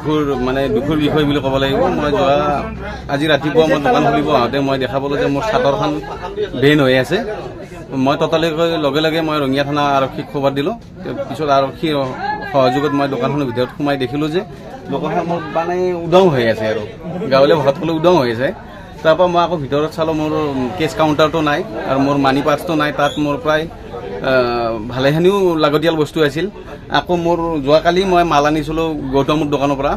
দুখৰ বিষয় বুলি ক'ব লাগিব। মই আজি ৰাতিপুৱা মই দোকান খুলিব আহোঁতে মই দেখা পালোঁ যে মোৰ চাদৰখন বেন হৈ আছে। মই ততালিকৈ লগে লগে মই ৰঙিয়া থানা আৰক্ষীক খবৰ দিলোঁ। পিছত আৰক্ষীৰ সহযোগত মই দোকানখনৰ ভিতৰত সোমাই দেখিলোঁ যে দোকানখন মোৰ মানে উদং হৈ আছে আৰু গাঁৱলীয়া ভাষাত ক'লে উদং হৈ আছে। তাৰপৰা মই আকৌ ভিতৰত চালোঁ মোৰ কেছ কাউণ্টাৰটো নাই আৰু মোৰ মানি পাৰ্চটো নাই। তাত মোৰ প্ৰায় ভালেখিনিও লাগতিয়াল বস্তু আছিল। আকৌ মোৰ যোৱাকালি মই মাল আনিছিলোঁ গৌতমৰ দোকানৰ পৰা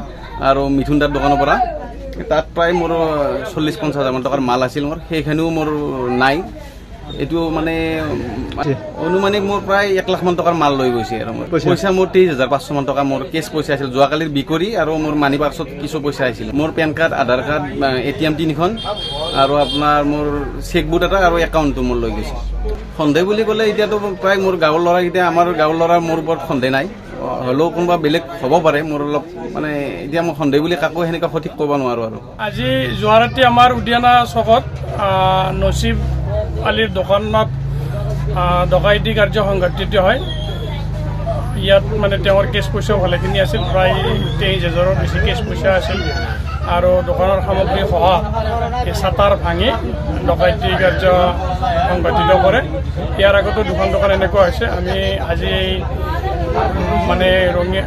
আৰু মিথুন দাৰ দোকানৰ পৰা। তাত প্ৰায় মোৰ 40-50 হাজাৰমান টকাৰ মাল আছিল মোৰ, সেইখিনিও মোৰ নাই। এইটো মানে অনুমানিক মোৰ প্ৰায় 1 লাখমান টকাৰ মাল লৈ গৈছে আৰু পইচা মোৰ 23,500 মান টকা মোৰ কেছ পইচা আছিল যোৱাকালিৰ বিকৰি আৰু মোৰ মানি পাৰ্চত কিছু পইচা আছিল। মোৰ পেন কাৰ্ড, আধাৰ কাৰ্ড, ATM 3খন আৰু আপোনাৰ মোৰ চেকবুক এটা আৰু একাউণ্টটো মোৰ লৈ গৈছে। সন্দেহ বুলি ক'লে এতিয়াতো প্ৰায় মোৰ গাঁৱৰ ল'ৰাকেইটা, আমাৰ গাঁৱৰ ল'ৰাৰ মোৰ ওপৰত সন্দেহ নাই, হ'লেও কোনোবা বেলেগ হ'ব পাৰে। মোৰ অলপ মানে এতিয়া মই সন্দেহ বুলি কাকো সেনেকৈ সঠিক ক'ব নোৱাৰোঁ। আৰু আজি যোৱা ৰাতি আমাৰ উদিয়ানা চকত নচিব আলিৰ দোকানত ডকাইতি কাৰ্য সংঘটিত হয়। ইয়াত মানে তেওঁৰ কেছ পইচাও ভালেখিনি আছিল, প্ৰায় 23,000ৰ বেছি কেছ পইচা আছিল আৰু দোকানৰ সামগ্ৰী সহ এই চাটাৰ ভাঙি ডকাইতি কাৰ্য সংঘটিত কৰে। ইয়াৰ আগতো দুখন দোকান এনেকুৱা হৈছে। আমি আজি মানে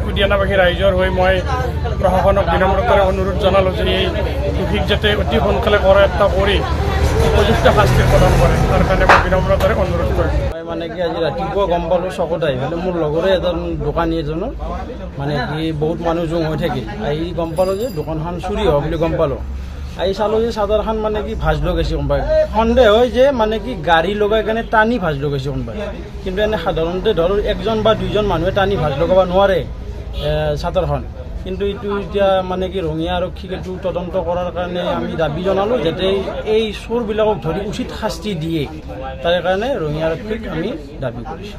উদিয়ানাবাসী ৰাইজৰ হৈ মই প্ৰশাসনক বিনম্ৰতাৰে অনুৰোধ জনালোঁ যে এই দোষীক যাতে অতি সোনকালে কৰায়ত্ব কৰি উপযুক্ত শাস্তি প্ৰদান কৰে, তাৰ কাৰণে মই বিনম্ৰতাৰে অনুৰোধ কৰিম। মই মানে কি আজি ৰাতিপুৱা গম পালোঁ চকত আহি পেলাই মোৰ লগৰে এজন দোকানী এজনৰ মানে কি বহুত মানুহ জোং হৈ থাকিল। আহি গম পালোঁ যে দোকানখন চুৰি হোৱা বুলি গম পালোঁ। আহি চালোঁ যে চাদৰখন মানে কি ভাজ লগাইছে কোনোবাই। সন্দেহ হয় যে মানে কি গাড়ী লগাই কেনে টানি ভাজ লগাইছে কোনোবাই, কিন্তু এনে সাধাৰণতে ধৰ 1জন বা 2জন মানুহে টানি ভাজ লগাব নোৱাৰে চাদৰখন। কিন্তু এইটো এতিয়া মানে কি ৰঙিয়া আৰক্ষীক এইটো তদন্ত কৰাৰ কাৰণে আমি দাবী জনালোঁ যাতে এই চোৰবিলাকক ধৰি উচিত শাস্তি দিয়ে, তাৰ কাৰণে ৰঙিয়া আৰক্ষীক আমি দাবী কৰিছোঁ।